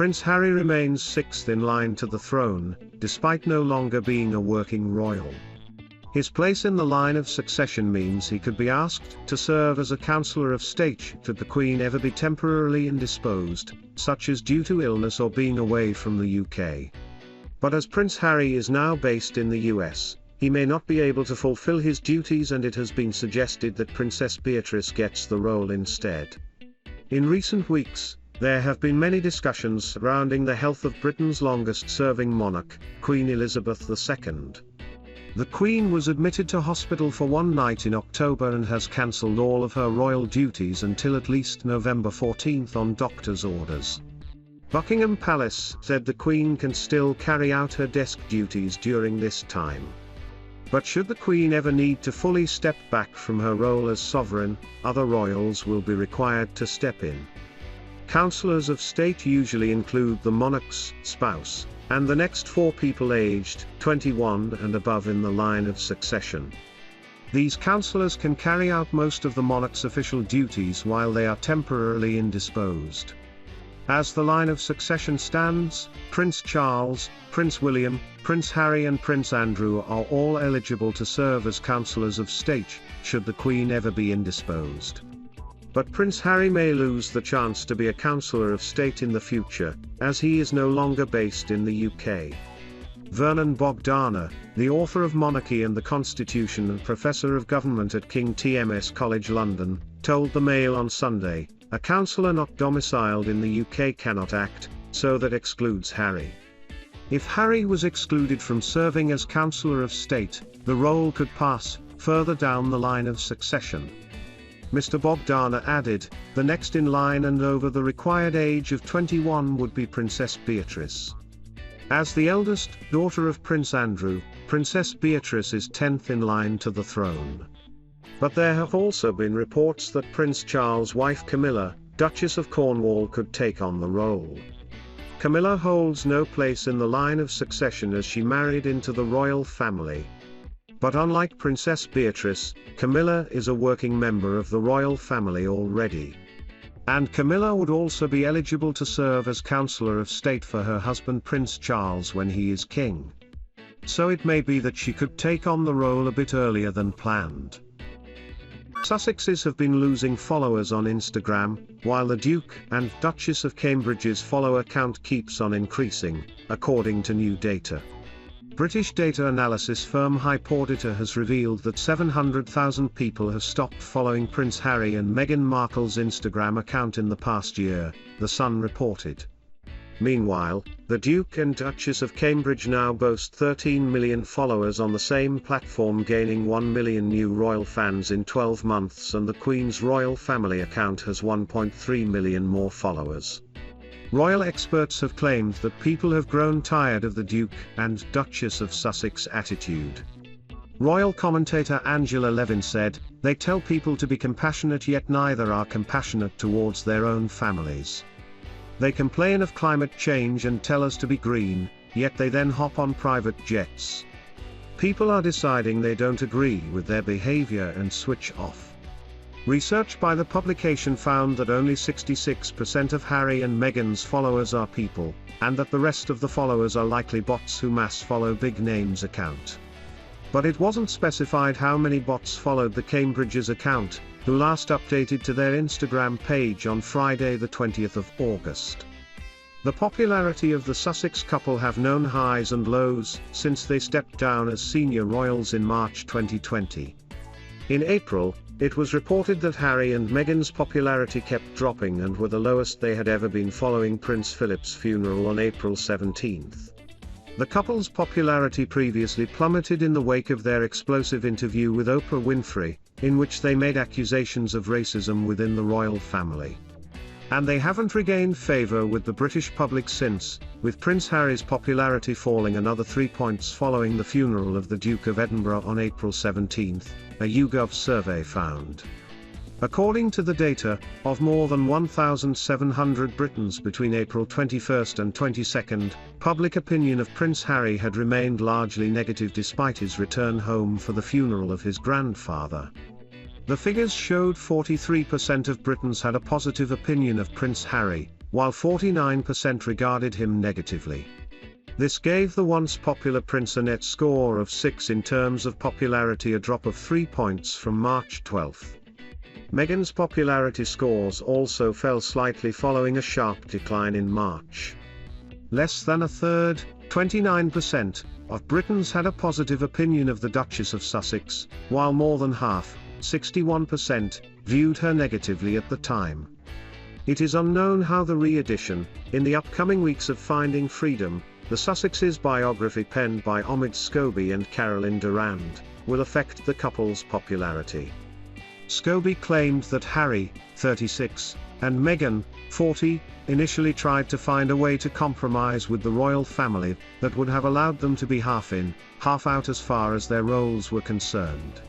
Prince Harry remains sixth in line to the throne, despite no longer being a working royal. His place in the line of succession means he could be asked to serve as a Counsellor of State should the Queen ever be temporarily indisposed, such as due to illness or being away from the UK. But as Prince Harry is now based in the US, he may not be able to fulfill his duties, and it has been suggested that Princess Beatrice gets the role instead. In recent weeks, there have been many discussions surrounding the health of Britain's longest-serving monarch, Queen Elizabeth II. The Queen was admitted to hospital for one night in October and has cancelled all of her royal duties until at least November 14 on doctor's orders. Buckingham Palace said the Queen can still carry out her desk duties during this time. But should the Queen ever need to fully step back from her role as sovereign, other royals will be required to step in. Counsellors of State usually include the monarch's spouse, and the next four people aged 21 and above in the line of succession. These counsellors can carry out most of the monarch's official duties while they are temporarily indisposed. As the line of succession stands, Prince Charles, Prince William, Prince Harry and Prince Andrew are all eligible to serve as Counsellors of State, should the Queen ever be indisposed. But Prince Harry may lose the chance to be a Counsellor of State in the future, as he is no longer based in the UK. Vernon Bogdanor, the author of Monarchy and the Constitution and Professor of Government at King TMS College London, told the Mail on Sunday, "A counsellor not domiciled in the UK cannot act, so that excludes Harry. If Harry was excluded from serving as Counsellor of State, the role could pass further down the line of succession." Mr. Bogdanor added, the next in line and over the required age of 21 would be Princess Beatrice. As the eldest daughter of Prince Andrew, Princess Beatrice is 10th in line to the throne. But there have also been reports that Prince Charles' wife Camilla, Duchess of Cornwall, could take on the role. Camilla holds no place in the line of succession as she married into the royal family. But unlike Princess Beatrice, Camilla is a working member of the royal family already. And Camilla would also be eligible to serve as Counsellor of State for her husband Prince Charles when he is king. So it may be that she could take on the role a bit earlier than planned. Sussexes have been losing followers on Instagram, while the Duke and Duchess of Cambridge's follower count keeps on increasing, according to new data. British data analysis firm Hypordita has revealed that 700,000 people have stopped following Prince Harry and Meghan Markle's Instagram account in the past year, The Sun reported. Meanwhile, the Duke and Duchess of Cambridge now boast 13 million followers on the same platform, gaining 1 million new royal fans in 12 months, and the Queen's royal family account has 1.3 million more followers. Royal experts have claimed that people have grown tired of the Duke and Duchess of Sussex attitude. Royal commentator Angela Levin said, "They tell people to be compassionate, yet neither are compassionate towards their own families. They complain of climate change and tell us to be green, yet they then hop on private jets. People are deciding they don't agree with their behavior and switch off." Research by the publication found that only 66% of Harry and Meghan's followers are people, and that the rest of the followers are likely bots who mass follow big names account. But it wasn't specified how many bots followed the Cambridge's account, who last updated to their Instagram page on Friday the 20th of August. The popularity of the Sussex couple have known highs and lows since they stepped down as senior royals in March 2020. In April, it was reported that Harry and Meghan's popularity kept dropping and were the lowest they had ever been following Prince Philip's funeral on April 17. The couple's popularity previously plummeted in the wake of their explosive interview with Oprah Winfrey, in which they made accusations of racism within the royal family. And they haven't regained favour with the British public since, with Prince Harry's popularity falling another 3 points following the funeral of the Duke of Edinburgh on April 17, a YouGov survey found. According to the data, of more than 1,700 Britons between April 21 and 22, public opinion of Prince Harry had remained largely negative despite his return home for the funeral of his grandfather. The figures showed 43% of Britons had a positive opinion of Prince Harry, while 49% regarded him negatively. This gave the once popular prince a net score of 6 in terms of popularity, a drop of 3 points from March 12. Meghan's popularity scores also fell slightly following a sharp decline in March. Less than a third, 29%, of Britons had a positive opinion of the Duchess of Sussex, while more than half, 61%, viewed her negatively at the time. It is unknown how the re-edition, in the upcoming weeks of Finding Freedom, the Sussexes biography penned by Omid Scobie and Caroline Durand, will affect the couple's popularity. Scobie claimed that Harry, 36, and Meghan, 40, initially tried to find a way to compromise with the royal family that would have allowed them to be half in, half out as far as their roles were concerned.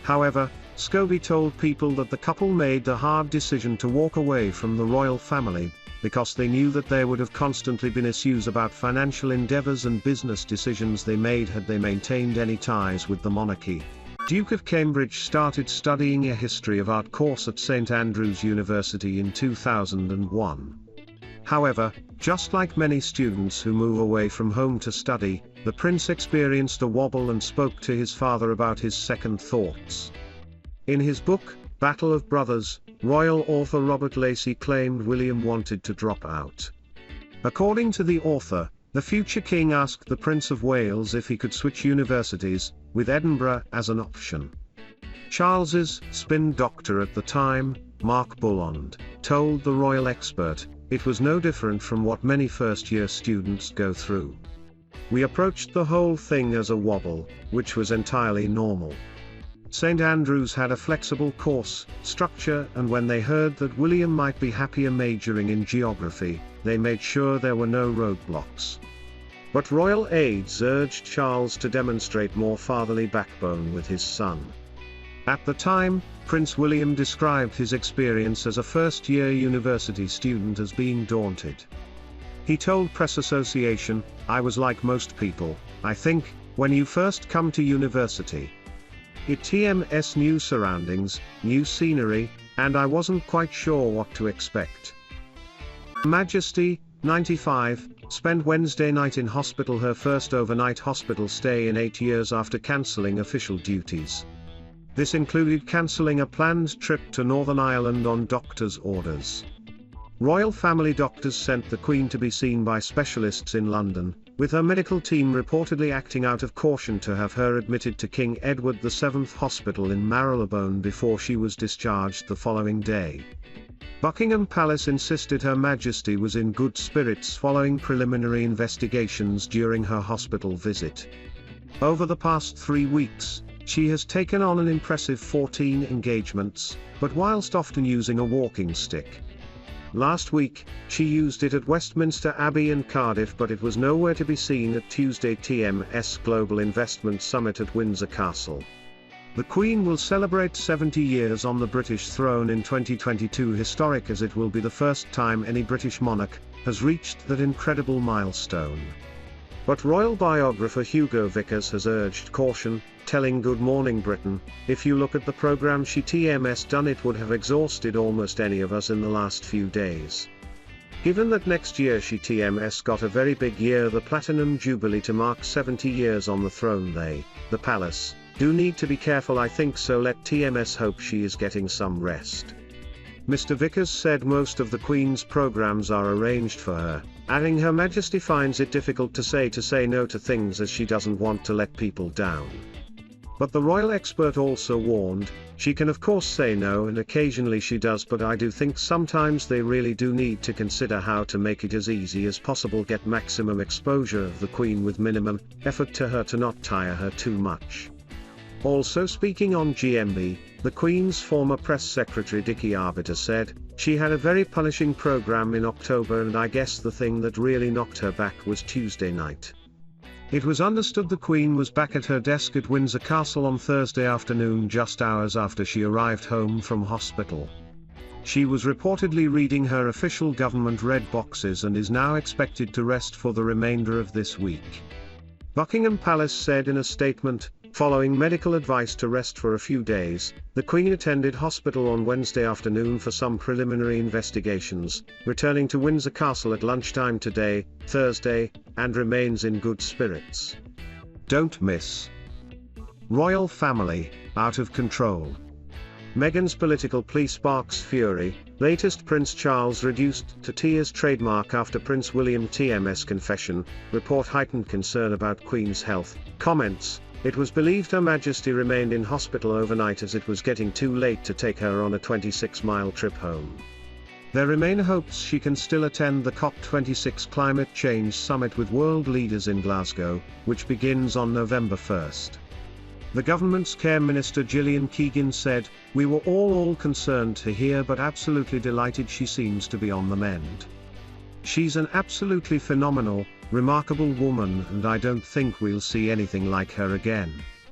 However, Scobie told People that the couple made the hard decision to walk away from the royal family, because they knew that there would have constantly been issues about financial endeavours and business decisions they made had they maintained any ties with the monarchy. Duke of Cambridge started studying a history of art course at St Andrews University in 2001. However, just like many students who move away from home to study, the prince experienced a wobble and spoke to his father about his second thoughts. In his book, Battle of Brothers, royal author Robert Lacey claimed William wanted to drop out. According to the author, the future king asked the Prince of Wales if he could switch universities, with Edinburgh as an option. Charles's spin doctor at the time, Mark Bulland, told the royal expert, "It was no different from what many first-year students go through. We approached the whole thing as a wobble, which was entirely normal." St Andrews had a flexible course structure, and when they heard that William might be happier majoring in geography, they made sure there were no roadblocks. But royal aides urged Charles to demonstrate more fatherly backbone with his son. At the time, Prince William described his experience as a first-year university student as being daunted. He told Press Association, "I was like most people, I think, when you first come to university. It's new surroundings, new scenery, and I wasn't quite sure what to expect." Majesty, 95, spent Wednesday night in hospital, her first overnight hospital stay in 8 years after cancelling official duties. This included cancelling a planned trip to Northern Ireland on doctor's orders. Royal family doctors sent the Queen to be seen by specialists in London, with her medical team reportedly acting out of caution to have her admitted to King Edward VII Hospital in Marylebone before she was discharged the following day. Buckingham Palace insisted Her Majesty was in good spirits following preliminary investigations during her hospital visit. Over the past 3 weeks, she has taken on an impressive 14 engagements, but whilst often using a walking stick. Last week, she used it at Westminster Abbey and Cardiff, but it was nowhere to be seen at Tuesday TMS Global Investment Summit at Windsor Castle. The Queen will celebrate 70 years on the British throne in 2022, historic as it will be the first time any British monarch has reached that incredible milestone. But royal biographer Hugo Vickers has urged caution, telling Good Morning Britain, "If you look at the programme she TMS done, it would have exhausted almost any of us in the last few days. Given that next year she TMS got a very big year, the Platinum Jubilee, to mark 70 years on the throne, the palace, do need to be careful, I think, so let TMS hope she is getting some rest." Mr. Vickers said most of the Queen's programmes are arranged for her, adding Her Majesty finds it difficult to say no to things as she doesn't want to let people down. But the royal expert also warned, she can of course say no and occasionally she does, but I do think sometimes they really do need to consider how to make it as easy as possible, get maximum exposure of the Queen with minimum effort to her to not tire her too much. Also speaking on GMB, the Queen's former press secretary Dickie Arbiter said, "She had a very punishing programme in October, and I guess the thing that really knocked her back was Tuesday night." It was understood the Queen was back at her desk at Windsor Castle on Thursday afternoon, just hours after she arrived home from hospital. She was reportedly reading her official government red boxes and is now expected to rest for the remainder of this week. Buckingham Palace said in a statement, Following medical advice to rest for a few days, the Queen attended hospital on Wednesday afternoon for some preliminary investigations, returning to Windsor Castle at lunchtime today, Thursday, and remains in good spirits. Don't miss. Royal family, out of control. Meghan's political plea sparks fury. Latest Prince Charles reduced to tears trademark after Prince William TMS confession, report heightened concern about Queen's health. Comments: it was believed Her Majesty remained in hospital overnight as it was getting too late to take her on a 26-mile trip home. There remain hopes she can still attend the COP26 climate change summit with world leaders in Glasgow, which begins on November 1st. The government's Care Minister Gillian Keegan said, "We were all concerned to hear but absolutely delighted she seems to be on the mend. She's an absolutely phenomenal, remarkable woman and I don't think we'll see anything like her again."